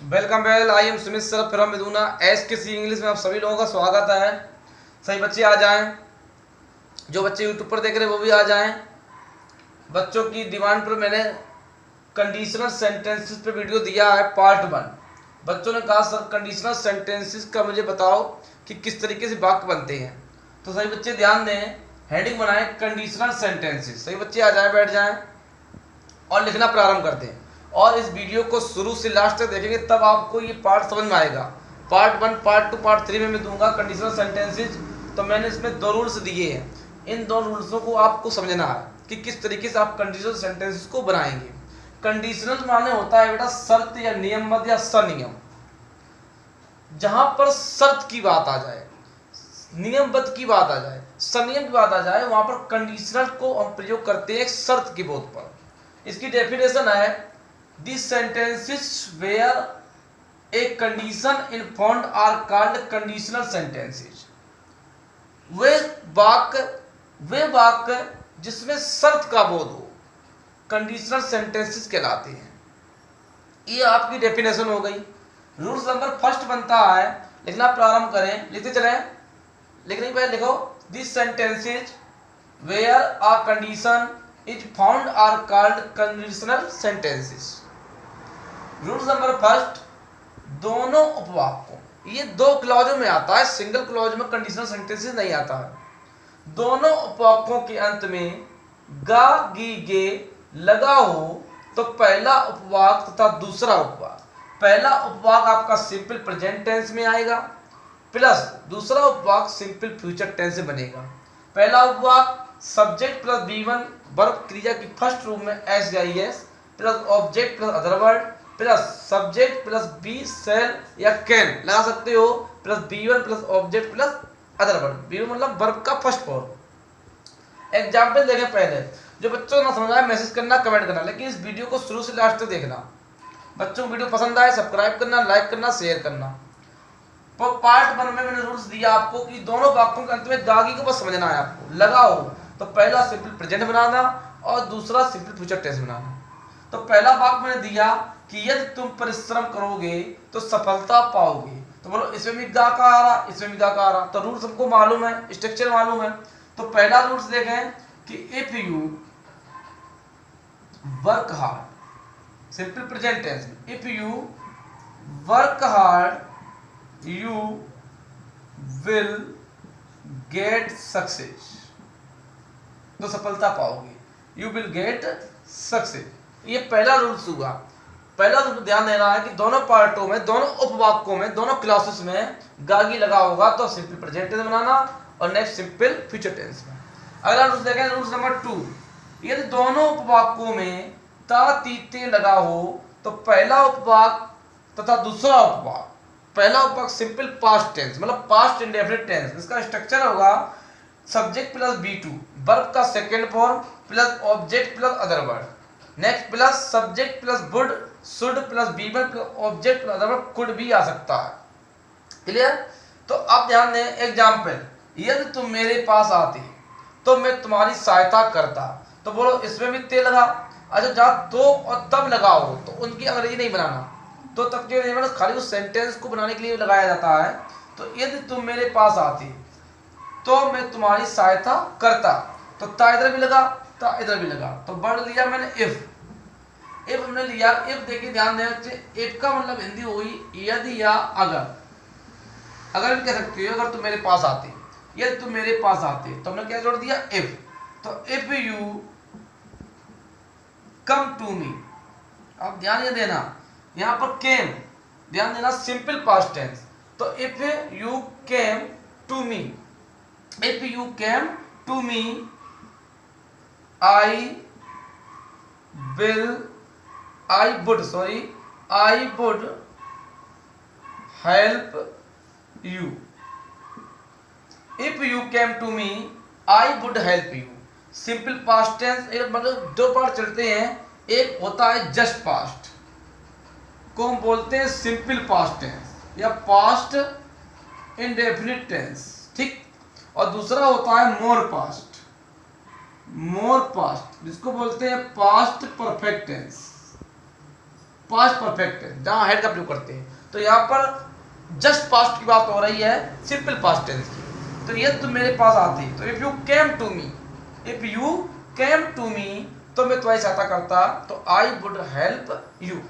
Welcome well I am Sumit sir from Miduna S K C English में आप सभी लोगों का स्वागत है। सही बच्चे आ जाएं, जो बच्चे यूट्यूब पर देख रहे हैं वो भी आ जाएं। बच्चों की डिमांड पर मैंने कंडीशनल सेंटेंसेस पे वीडियो दिया है पार्ट 1। बच्चों ने कहा सर कंडीशनल सेंटेंसेस का मुझे बताओ कि किस तरीके से वाक्य बनते हैं। तो सही बच्चे ध्यान दें, हेडिंग बनाएं कंडीशनल सेंटेंसेस। सही बच्चे आ जाएं, बैठ जाएं और लिखना प्रारंभ करते हैं। और इस वीडियो को शुरू से लास्ट तक देखेंगे तब आपको ये पार्ट समझ में आएगा। पार्ट 1, पार्ट 2, पार्ट 3 में मैं दूंगा कंडीशनल सेंटेंसेस। तो मैंने इसमें 2 रूल्स दिए हैं। इन 2 रूल्सों को आपको समझना है कि किस तरीके से आप कंडीशनल सेंटेंसेस को बनाएंगे। कंडीशनल माने होता है बेटा शर्त या नियमबद्ध या सनियम। जहां पर शर्त की बात आ जाए, नियमबद्ध की बात आ जाए, सनियम की बात आ जाए, वहां पर कंडीशनल को हम प्रयोग करते हैं एक शर्त की बोध पर। इसकी डेफिनेशन है this sentences where a condition informed are called conditional sentences. वे वाक्य जिसमें शर्त का बोध हो कंडीशनल सेंटेंसेस कहलाते हैं। ये आपकी डेफिनेशन हो गई। रूल्स नंबर फर्स्ट बनता है, लिखना प्रारंभ करें, लिखते चलें। लिखने के पहले लिखो this sentences where a condition is found are called conditional sentences. Rules number first, दोनों उपवाक्यों, ये 2 क्लॉजों में आता है, सिंगल क्लॉज में कंडीशनल सेंटेंसेस नहीं आता है। दोनों उपवाक्यों के अंत में गा गी गे लगा हो तो पहला उपवाक तथा दूसरा उपवाक, पहला उपवाक आपका सिंपल प्रेजेंट टेंस में आएगा प्लस दूसरा उपवाक सिंपल फ्यूचर टेंस से बनेगा। पहला उपवाक सब्जेक्ट प्लस V1 वर्ब क्रिया की फर्स्ट रूप में SIS plus object plus other word plus subject plus B shall या कैन लगा सकते हो plus B1 plus object plus other word. B1 मतलब वर्ब का फर्स्ट फॉर्म। एग्जाम्पल देखें पहले, जो बच्चों को ना समझ आए मैसेज करना, कमेंट करना, लेकिन इस वीडियो को शुरू से लास्ट तक देखना। बच्चों को वीडियो पसंद आए सब्सक्राइब करना, लाइक करना, शेयर करना। तो पार्ट 1 में मैंने रूल्स दिया आपको कि दोनों वाक्यों के अंत में गागी को बस समझना है आपको। लगा हो तो पहला सिंपल प्रेजेंट बनाना और दूसरा सिंपल फ्यूचर टेंस बनाना। तो पहला वाक्य मैंने दिया कि यदि तुम परिश्रम करोगे तो सफलता पाओगे। तो बोलो इसमें भी गा का आ रहा, इसमें भी गा का आ रहा। तो रूल्स हमको मालूम है, स्ट्रक्चर मालूम है। तो पहला रूल्स देखें कि if you work hard, simple present tense में if you work hard you will get success. तो सफलता पाओगे, यू विल गेट सक्सेस। ये पहला रूल्स हुआ। पहला रूल ध्यान देना है कि दोनों पार्टों में, दोनों उपवाक्यों में, दोनों क्लासेस में गागी लगा होगा तो सिंपल प्रेजेंट टेंस बनाना और नेक्स्ट सिंपल फ्यूचर टेंस में। अगला रूल्स देखें, रूल्स नंबर 2, यदि दोनों उपवाक्यों में ता तीते लगा हो तो पहला उपवाक तथा दूसरा उपवाक, पहला उपवाक सिंपल पास्ट टेंस मतलब पास्ट इंडेफिनिट टेंस, इसका स्ट्रक्चर होगा सब्जेक्ट प्लस B2 वर्ब का second form plus object plus other word, next plus subject plus would should plus B1 plus object plus other word could भी आ सकता है। Clear? तो अब ध्यान दें, एग्जाम्पल, यदि तुम मेरे पास आते तो मैं तुम्हारी सहायता करता। तो बोलो इसमें भी ते लगा। अच्छा, जहाँ तो और तब लगाओ तो उनकी अंग्रेजी नहीं बनाना, तो तब के नहीं बनाना, खाली उस सेंटेंस को बनाने के लिए लगाया जाता है। तो यदि तुम मेरे पास आते तो मैं तुम्हारी सहायता करता। तो ता इधर भी लगा, ता इधर भी लगा। तो वर्ड लिया मैंने इफ। इफ हमने लिया, इफ देखिए ध्यान देना, इफ का मतलब हिंदी हुई यदि या अगर। अगर भी कह सकते हो, अगर तुम मेरे पास आते, यदि तुम मेरे पास आते, तो हमने क्या जोड़ दिया इफ। तो if you come to me, अब ध्यान ये देना, यहां पर केम, ध्यान देना सिंपल पास्ट टेंस। तो if you came to me, if you came to me I would help you. If you came to me I would help you, simple past tense. एक मतलब 2 पार्ट चलते हैं, एक होता है जस्ट पास्ट को हम बोलते हैं सिंपल पास्ट टेंस या पास्ट इंडेफिनिट टेंस, ठीक। और दूसरा होता है मोर पास्ट जिसको बोलते हैं past perfect tense. Past perfect है जहां हैड का प्रयोग करते हैं। तो यहाँ पर जस्ट पास्ट की बात हो रही है, सिंपल पास्ट टेंस की। तो यदि तुम मेरे पास आती, तो if you came to me, if you came to me, तो मैं तुम्हारी सहायता करता, तो आई वुड हेल्प यू।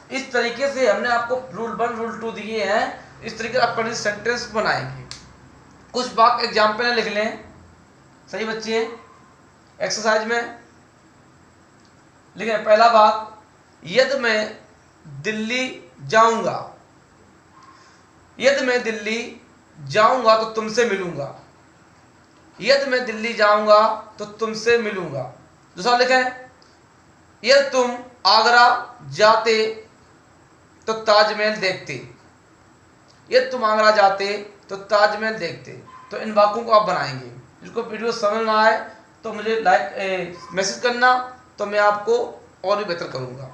इस तरीके से हमने आपको रूल 1 रूल 2 दिए हैं। इस तरीके से आप कंडीशनल सेंटेंस बनाएंगे। कुछ वाक्य एग्जाम्पल लिख लें, सही बच्चे। एक्सरसाइज में लिखें, पहला वाक्य, यदि मैं दिल्ली जाऊंगा, यदि मैं दिल्ली जाऊंगा तो तुमसे मिलूंगा, यदि मैं दिल्ली जाऊंगा तो तुमसे मिलूंगा। दूसरा लिखें, यदि तुम आगरा जाते तो ताजमहल देखते, यदि तुम आगरा जाते तो ताजमहल देखते। तो इन वाक्यों को आप बनाएंगे। जिसको वीडियो समझ ना आए तो मुझे मैसेज करना, तो मैं आपको और भी बेहतर करूंगा।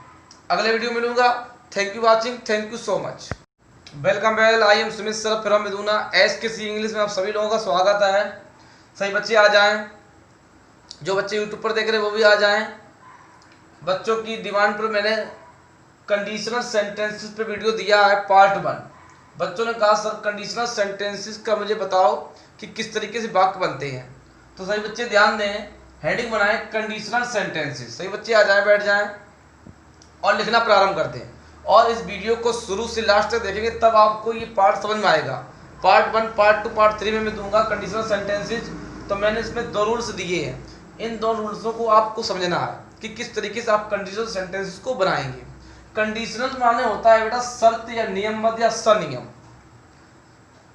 अगले वीडियो मिलूंगा। Thank you watching, thank you so much. Welcome back, I am Sumit sir from Miduna SKC English में आप सभी लोगों का स्वागत है। सही बच्चे आ जाएं, जो बच्चे यूट्यूब पर देख रहे हैं वो भी आ जाएं। बच्चों की डिमांड पर मैंने कंडीशनल सेंटेंसेस पे वीडियो दिया है पार्ट 1। बच्चों ने कहा सर कंडीशनल सेंटेंसेस का मुझे बताओ कि किस तरीके से वाक्य बनते हैं। तो सही बच्चे ध्यान दें, हेडिंग बनाएं कंडीशनल सेंटेंसेस। सही बच्चे आ जाएं, बैठ जाएं और लिखना प्रारंभ करते हैं। और इस वीडियो को शुरू से लास्ट तक देखेंगे, तब आपको ये पार्ट समझ में आएगा। पार्ट 1, पार्ट 2, पार्ट 3 में मैं दूंगा कंडीशनल सेंटेंसेस। तो मैंने इसमें 2 रूल्स दिए हैं। इन 2 रूल्सों को आपको समझना है कि किस तरीके से आप कंडीशनल सेंटेंसेस को बनाएंगे। कंडीशनल माने होता है बेटा शर्त या नियमबद्ध या सनियम।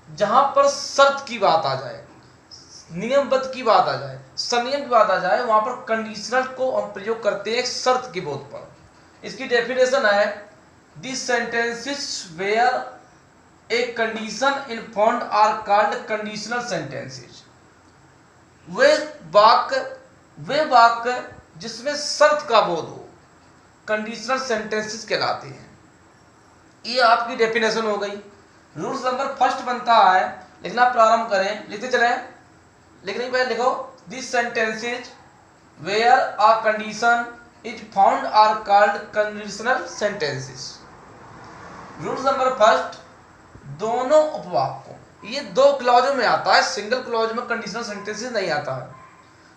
जहां पर शर्त की बात आ जाए, नियमबद्ध की बात आ जाए, सनियम की बात आ जाए, वहां पर कंडीशनल को हम प्रयोग करते हैं शर्त के बोध पर। इसकी डेफिनेशन है, this sentences where a condition informed are called conditional sentences. वे वाक्य जिसमें शर्त का बोध हो कंडीशनल सेंटेंसेस कहलाते हैं। ये आपकी डेफिनेशन हो गई। रूल्स नंबर फर्स्ट बनता है, लिखना प्रारंभ करें, लिखते चलें। लिखने के पहले लिखो, this sentences where a condition is found are called conditional sentences. Rules number first, दोनों उपवाक्यों, ये 2 क्लॉजों में आता है, सिंगल क्लॉज में कंडीशनल सेंटेंसेस नहीं आता है।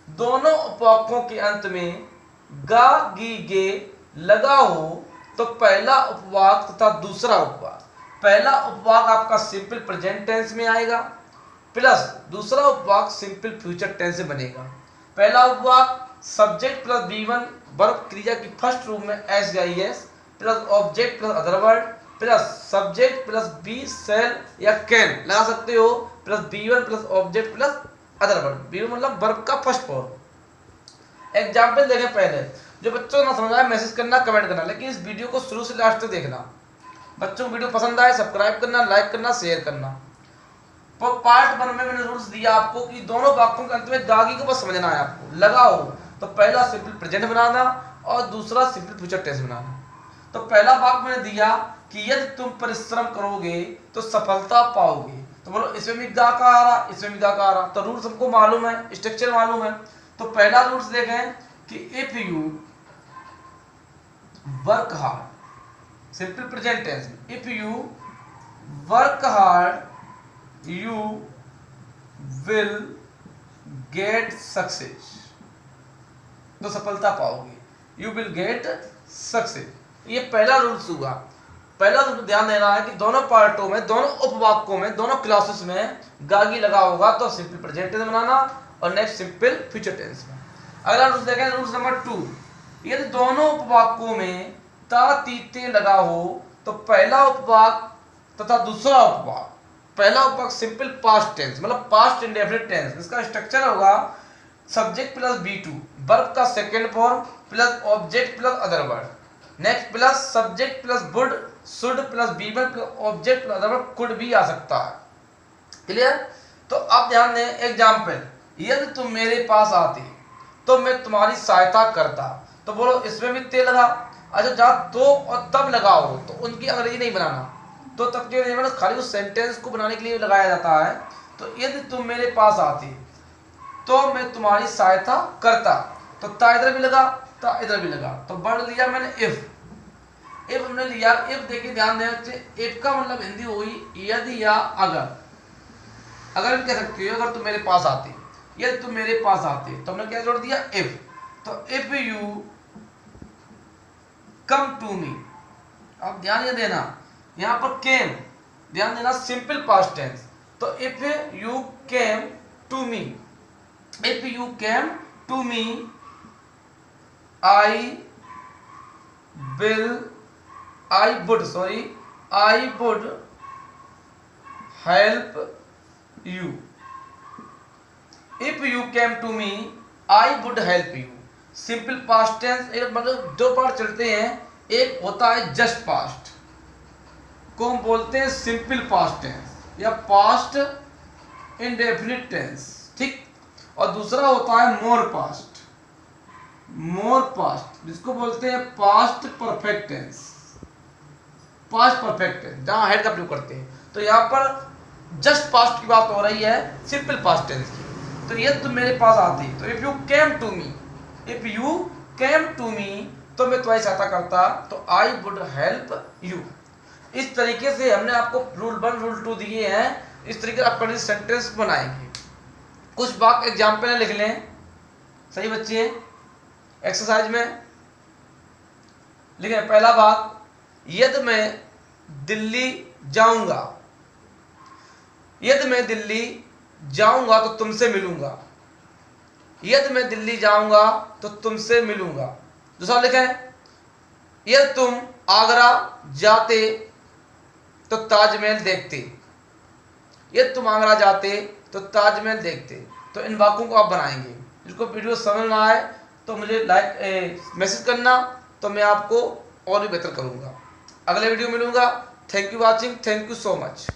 दोनों उपवाक्यों के अंत में गा गी गे लगा हो तो पहला उपवाक्य तथा दूसरा उपवाक्य, पहला उपवाक्य आपका सिंपल प्रेजेंट टेंस में आएगा, प्लस दूसरा उपवाक्य सिंपल फ्यूचर टेंस से बनेगा। पहला उपवाक्य सब्जेक्ट प्लस V1 वर्ब क्रिया की फर्स्ट रूप में SIS plus object plus other word plus subject plus B shall या कैन लगा सकते हो, plus B1 plus object plus other word. B1 मतलब वर्ब का फर्स्ट फॉर्म। एग्जाम्पल देखें पहले, जो बच्चों को ना समझ आए मैसेज करना, कमेंट करना, लेकिन इस वीडियो को शुरू से लास्ट तक देखना। बच्चों को वीडियो पसंद आए सब्सक्राइब करना, लाइक करना, शेयर करना। तो पार्ट 1 में मैंने रूल्स दिया आपको कि दोनों वाक्यों के अंत में गागी को बस समझना है आपको। लगा हो तो पहला सिंपल प्रेजेंट बनाना और दूसरा सिंपल फ्यूचर टेंस बनाना। तो पहला वाक्य मैंने दिया कि यदि तुम परिश्रम करोगे तो सफलता पाओगे। तो बोलो इसमें भी गा का आ रहा, इसमें भी गा का आ रहा। तो रूल्स हमको मालूम है, स्ट्रक्चर मालूम है। तो पहला रूल्स देखें कि if you work hard, simple present tense में, if you work hard you will get success, तो सफलता पाओगे, यू विल गेट सक्सेस। ये पहला रूल्स हुआ। पहला रूल ध्यान देना है कि दोनों पार्टों में, दोनों उपवाक्यों में, दोनों क्लासेस में गागी लगा होगा तो सिंपल प्रेजेंट टेंस बनाना और नेक्स्ट सिंपल फ्यूचर टेंस में। अगला रूल्स देखें, रूल्स नंबर 2, यदि दोनों उपवाक्यों में ता तीते लगा हो तो पहला उपवाक्य तथा दूसरा उपवाक्य, पहला उपवाक्य सिंपल पास्ट टेंस मतलब पास्ट इंडेफिनिट टेंस, इसका स्ट्रक्चर होगा सब्जेक्ट प्लस B2 वर्ब का second form plus object plus other word, next plus subject plus would should plus B1 plus object plus other word could भी आ सकता है। Clear? तो अब ध्यान दें, एग्जाम्पल, यदि तुम मेरे पास आते तो मैं तुम्हारी सहायता करता। तो बोलो इसमें भी ते लगा। अच्छा, जहाँ तो और तब लगाओ तो उनकी अंग्रेजी नहीं बनाना, तो तब के नहीं, खाली उस सेंटेंस को बनाने के लिए लगाया जाता है। तो यदि तुम मेरे पास आते तो मैं तुम्हारी सहायता करता, तो ता इधर भी लगा, ता इधर भी लगा, तो बढ़ लिया मैंने इफ। इफ हमने लिया, इफ देखिए ध्यान देना बच्चे, इफ का मतलब हिंदी हुई यदि या अगर। अगर भी कह सकते हो, अगर तुम मेरे पास आते, यदि तुम मेरे पास आते, तो हमने क्या जोड़ दिया इफ। तो if you come to me, अब ध्यान ये देना यहां पर केम, ध्यान देना सिंपल पास्ट टेंस। तो if you came to me, if you came to me I would help you. If you came to me I would help you. Simple past tense, एक मतलब दो पार्ट चलते हैं, एक होता है जस्ट पास्ट को हम बोलते हैं सिंपल पास्ट टेंस या पास्ट इंडेफिनिट टेंस, ठीक। और दूसरा होता है मोर पास्ट जिसको बोलते हैं past perfect tense, past perfect tense जहां हेड का प्रयोग करते हैं। तो यहाँ पर जस्ट पास्ट की बात हो रही है, सिंपल पास्ट टेंस की। तो ये तुम मेरे पास आती, तो if you came to me, if you came to me, तो मैं तुम्हारी सहायता करता, तो आई वुड हेल्प यू। इस तरीके से हमने आपको रूल 1 रूल 2 दिए हैं, इस तरीके से आप कंडीशनल सेंटेंस बनाएंगे। कुछ वाक्य एग्जाम्पल लिख लें, सही बच्चे। एक्सरसाइज में लिखें, पहला बात, यदि मैं दिल्ली जाऊंगा, यदि मैं दिल्ली जाऊंगा तो तुमसे मिलूंगा, यदि मैं दिल्ली जाऊंगा तो तुमसे मिलूंगा। दूसरा लिखें, यदि तुम आगरा जाते तो ताजमहल देखते, यदि तुम आगरा जाते तो ताजमहल देखते। तो इन वाक्यों को आप बनाएंगे। जिसको वीडियो समझ में आए तो मुझे मैसेज करना, तो मैं आपको और भी बेहतर करूंगा। अगले वीडियो मिलूंगा। Thank you watching, thank you so much.